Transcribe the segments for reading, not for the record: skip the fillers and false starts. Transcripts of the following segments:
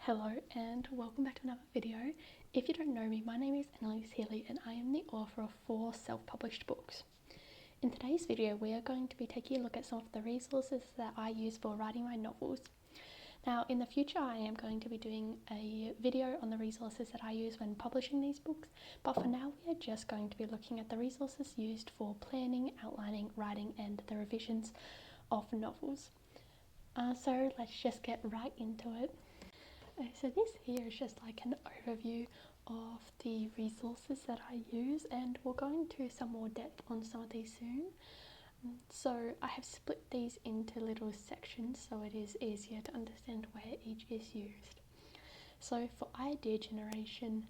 Hello and welcome back to another video. If you don't know me, my name is Annalise Healy and I am the author of 4 self-published books. In today's video we are going to be taking a look at some of the resources that I use for writing my novels. Now in the future I am going to be doing a video on the resources that I use when publishing these books, but for now we are just going to be looking at the resources used for planning, outlining, writing and the revisions of novels. So let's just get right into it. So this here is just like an overview of the resources that I use, and we'll go into some more depth on some of these soon. So I have split these into little sections so it is easier to understand where each is used. So for idea generation,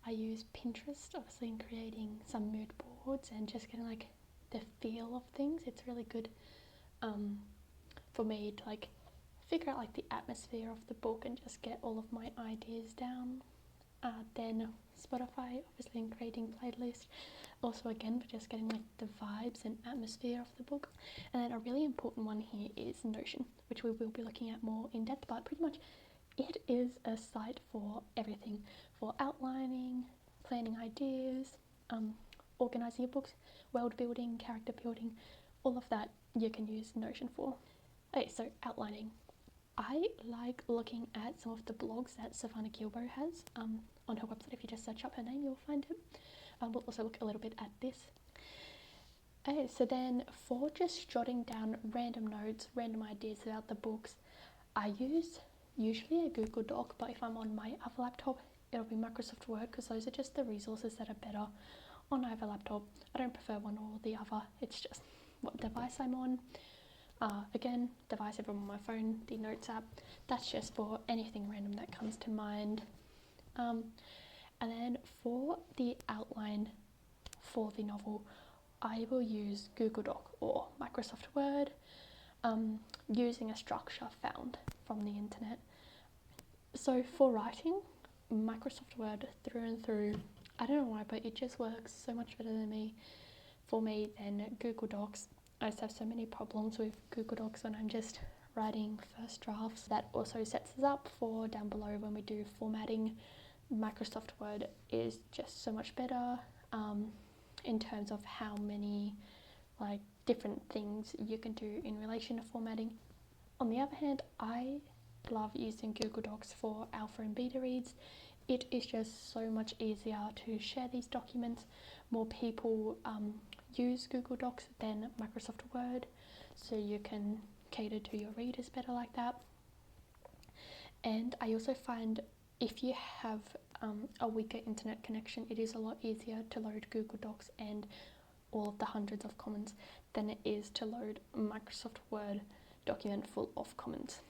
I use Pinterest, obviously in creating some mood boards and just getting like the feel of things. It's really good for me to like figure out like the atmosphere of the book and just get all of my ideas down. Then Spotify, obviously in creating playlists, also again for just getting like the vibes and atmosphere of the book. And then a really important one here is Notion, which we will be looking at more in depth, but pretty much it is a site for everything, for outlining, planning ideas, organising your books, world building, character building, all of that you can use Notion for. Okay, so outlining. I like looking at some of the blogs that Savannah Gilbo has on her website. If you just search up her name, you'll find it. We'll also look a little bit at this. Okay, so then for just jotting down random notes, random ideas about the books, I use usually a Google Doc, but if I'm on my other laptop, it'll be Microsoft Word, because those are just the resources that are better on either laptop. I don't prefer one or the other, it's just what device I'm on. Again, device if I'm on my phone, the Notes app, that's just for anything random that comes to mind. And then for the outline for the novel, I will use Google Doc or Microsoft Word, using a structure found from the internet. So for writing, Microsoft Word through and through. I don't know why, but it just works so much better for me than Google Docs. I just have so many problems with Google Docs when I'm just writing first drafts. That also sets us up for down below when we do formatting. Microsoft Word is just so much better in terms of how many like different things you can do in relation to formatting. On the other hand, I love using Google Docs for alpha and beta reads. It is just so much easier to share these documents. More people use Google Docs than Microsoft Word, so you can cater to your readers better like that. And I also find if you have a weaker internet connection, it is a lot easier to load Google Docs and all of the hundreds of comments than it is to load Microsoft Word document full of comments.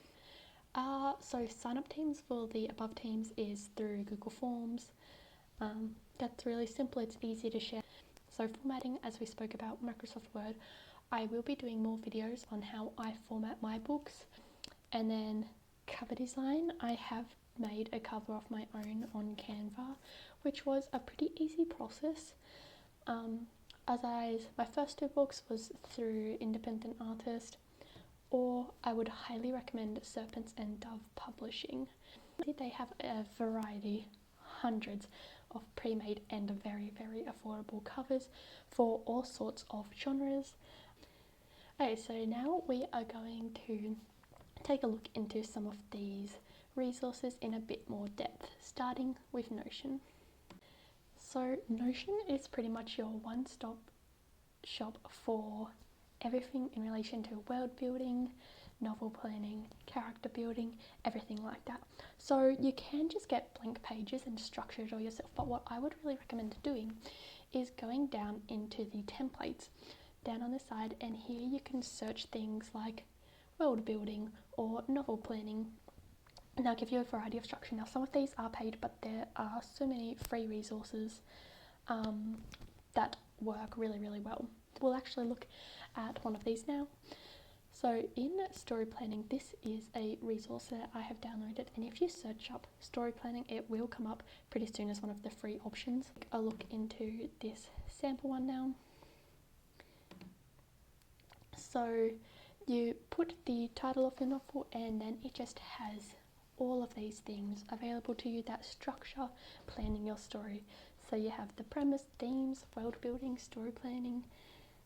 So sign up teams for the above teams is through Google Forms. That's really simple, it's easy to share. So formatting, as we spoke about Microsoft Word, I will be doing more videos on how I format my books. And then cover design, I have made a cover of my own on Canva, which was a pretty easy process. My first 2 books was through independent artist, or I would highly recommend Serpents and Dove Publishing. They have a variety, hundreds of pre-made and very, very affordable covers for all sorts of genres. Okay, so now we are going to take a look into some of these resources in a bit more depth, starting with Notion. So Notion is pretty much your one-stop shop for everything in relation to world building, novel planning, character building, everything like that. So you can just get blank pages and structure it all yourself, but what I would really recommend doing is going down into the templates down on the side, and here you can search things like world building or novel planning, and they'll give you a variety of structure. Now some of these are paid, but there are so many free resources that work really, really well. We'll actually look at one of these now. So in story planning, this is a resource that I have downloaded, and if you search up story planning, it will come up pretty soon as one of the free options. I'll look into this sample one now. So you put the title of the novel, and then it just has all of these things available to you that structure planning your story. So you have the premise, themes, world building, story planning,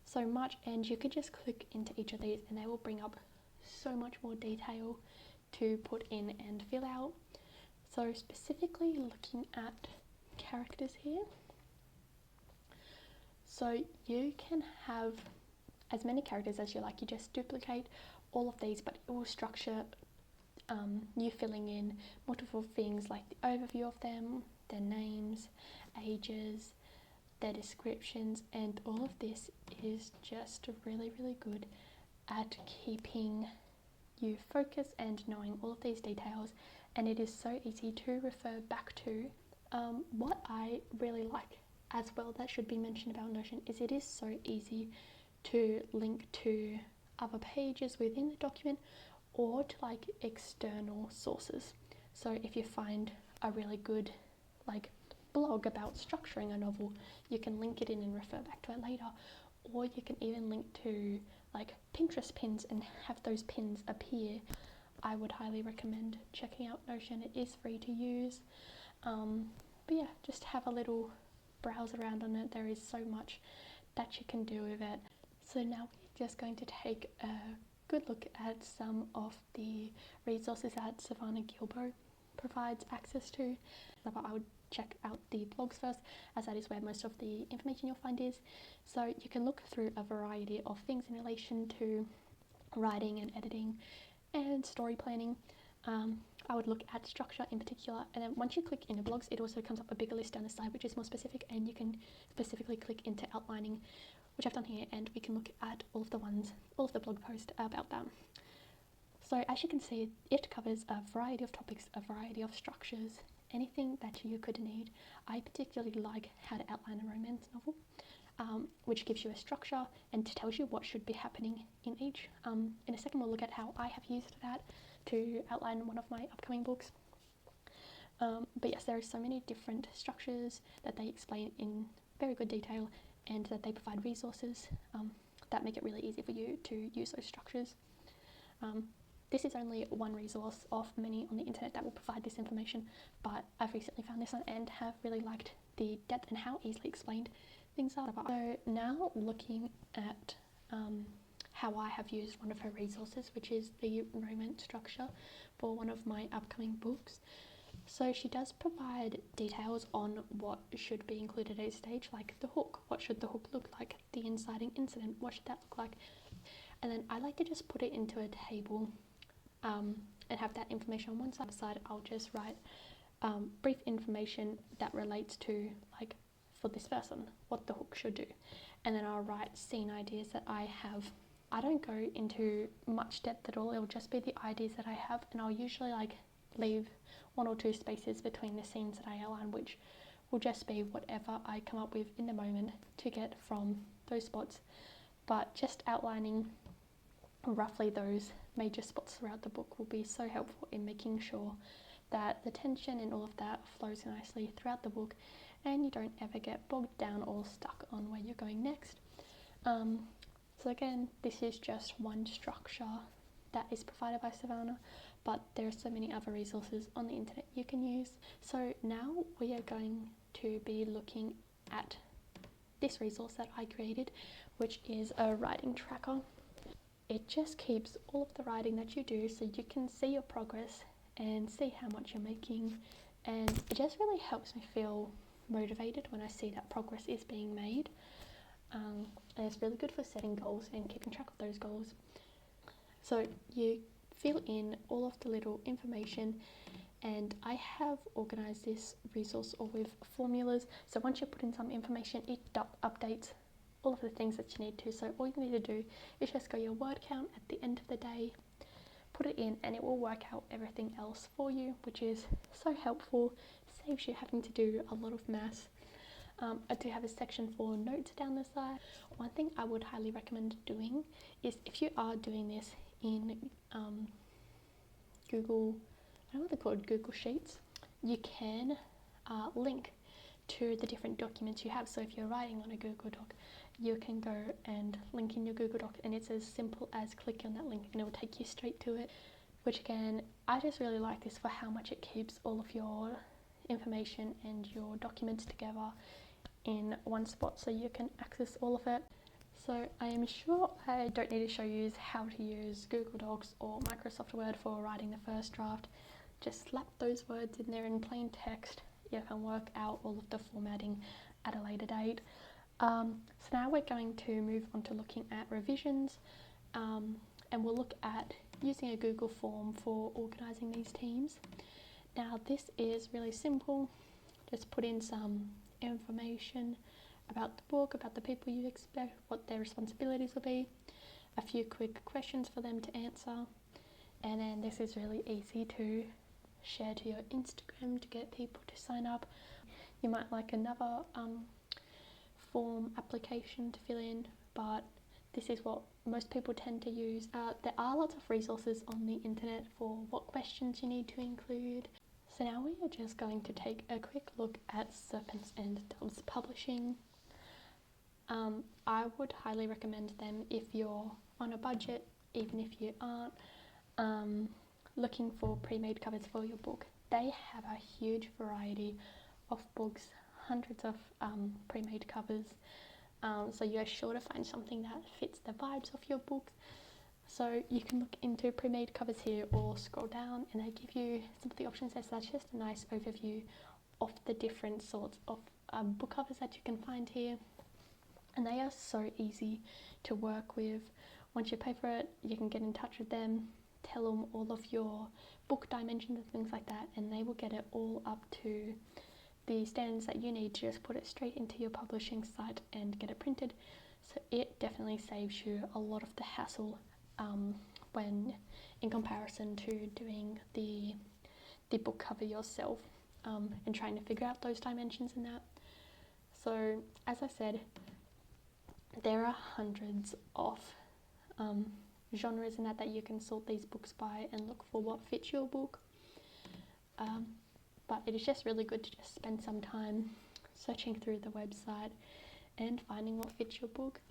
so much, and you can just click into each of these and they will bring up so much more detail to put in and fill out. So specifically looking at characters here, so you can have as many characters as you like. You just duplicate all of these, but it will structure you filling in multiple things like the overview of them, their names, ages, their descriptions, and all of this is just really good at keeping you focused and knowing all of these details, and it is so easy to refer back to. What I really like as well that should be mentioned about Notion is it is so easy to link to other pages within the document or to like external sources. So if you find a really good like blog about structuring a novel, you can link it in and refer back to it later, or you can even link to like Pinterest pins and have those pins appear. I would highly recommend checking out Notion. It is free to use, but yeah, just have a little browse around on it. There is so much that you can do with it. So now we're just going to take a good look at some of the resources that Savannah Gilbo provides access to. I would check out the blogs first, as that is where most of the information you'll find is. So you can look through a variety of things in relation to writing and editing and story planning. I would look at structure in particular, and then once you click into blogs, it also comes up a bigger list down the side which is more specific, and you can specifically click into outlining, which I've done here, and we can look at all of the blog posts about them. So as you can see, it covers a variety of topics, a variety of structures, anything that you could need. I particularly like how to outline a romance novel, which gives you a structure and tells you what should be happening in each. In a second we'll look at how I have used that to outline one of my upcoming books. But yes, there are so many different structures that they explain in very good detail, and that they provide resources that make it really easy for you to use those structures. This is only one resource of many on the internet that will provide this information, but I've recently found this one and have really liked the depth and how easily explained things are. So now looking at how I have used one of her resources, which is the romance structure for one of my upcoming books. So she does provide details on what should be included at each stage, like the hook. What should the hook look like? The inciting incident, what should that look like? And then I like to just put it into a table and have that information on one side. I'll just write brief information that relates to, like, for this person, what the hook should do. And then I'll write scene ideas that I have. I don't go into much depth at all. It'll just be the ideas that I have, and I'll usually like leave 1 or 2 spaces between the scenes that I outline, which will just be whatever I come up with in the moment to get from those spots. But just outlining roughly those major spots throughout the book will be so helpful in making sure that the tension and all of that flows nicely throughout the book, and you don't ever get bogged down or stuck on where you're going next. So again, this is just one structure that is provided by Savannah, but there are so many other resources on the internet you can use. So now we are going to be looking at this resource that I created, which is a writing tracker. It just keeps all of the writing that you do so you can see your progress and see how much you're making, and it just really helps me feel motivated when I see that progress is being made. And it's really good for setting goals and keeping track of those goals. So you fill in all of the little information, and I have organised this resource all with formulas. So once you put in some information, it updates all of the things that you need to. So all you need to do is just go your word count at the end of the day, put it in, and it will work out everything else for you, which is so helpful, saves you having to do a lot of maths. I do have a section for notes down the side. One thing I would highly recommend doing is, if you are doing this in Google, I don't know what they're called, Google Sheets, you can link to the different documents you have. So if you're writing on a Google Doc, you can go and link in your Google Doc, and it's as simple as clicking on that link and it will take you straight to it, which again, I just really like this for how much it keeps all of your information and your documents together in one spot so you can access all of it. So I am sure I don't need to show you how to use Google Docs or Microsoft Word for writing the first draft. Just slap those words in there in plain text. You can work out all of the formatting at a later date. So now we're going to move on to looking at revisions, and we'll look at using a Google form for organising these teams. Now this is really simple. Just put in some information about the book, about the people you expect, what their responsibilities will be, a few quick questions for them to answer, and then this is really easy to share to your Instagram to get people to sign up. You might like another form application to fill in, but this is what most people tend to use. There are lots of resources on the internet for what questions you need to include. So now we are just going to take a quick look at Serpents and Doves Publishing. I would highly recommend them if you're on a budget, even if you aren't looking for pre-made covers for your book. They have a huge variety of books, hundreds of pre-made covers, so you're sure to find something that fits the vibes of your book. So you can look into pre-made covers here or scroll down and they give you some of the options there. So that's just a nice overview of the different sorts of book covers that you can find here. And they are so easy to work with. Once you pay for it, you can get in touch with them, tell them all of your book dimensions and things like that, and they will get it all up to the standards that you need to just put it straight into your publishing site and get it printed. So it definitely saves you a lot of the hassle when in comparison to doing the book cover yourself and trying to figure out those dimensions and that. So as I said, there are hundreds of genres in that you can sort these books by and look for what fits your book. But it is just really good to just spend some time searching through the website and finding what fits your book.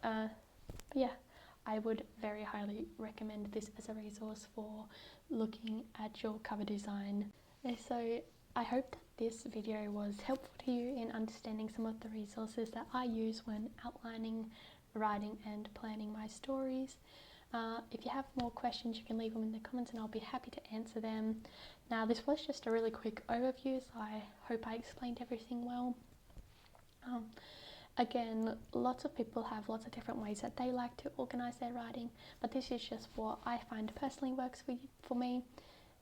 But yeah, I would very highly recommend this as a resource for looking at your cover design. And so I hope that this video was helpful to you in understanding some of the resources that I use when outlining, writing and planning my stories. If you have more questions, you can leave them in the comments and I'll be happy to answer them. Now this was just a really quick overview, so I hope I explained everything well. Again, lots of people have lots of different ways that they like to organise their writing, but this is just what I find personally works for me.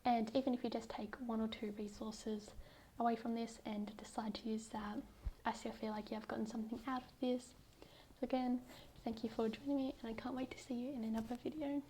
And even if you just take one or two resources away from this and decide to use that, I still feel like you have gotten something out of this. So again, thank you for joining me and I can't wait to see you in another video.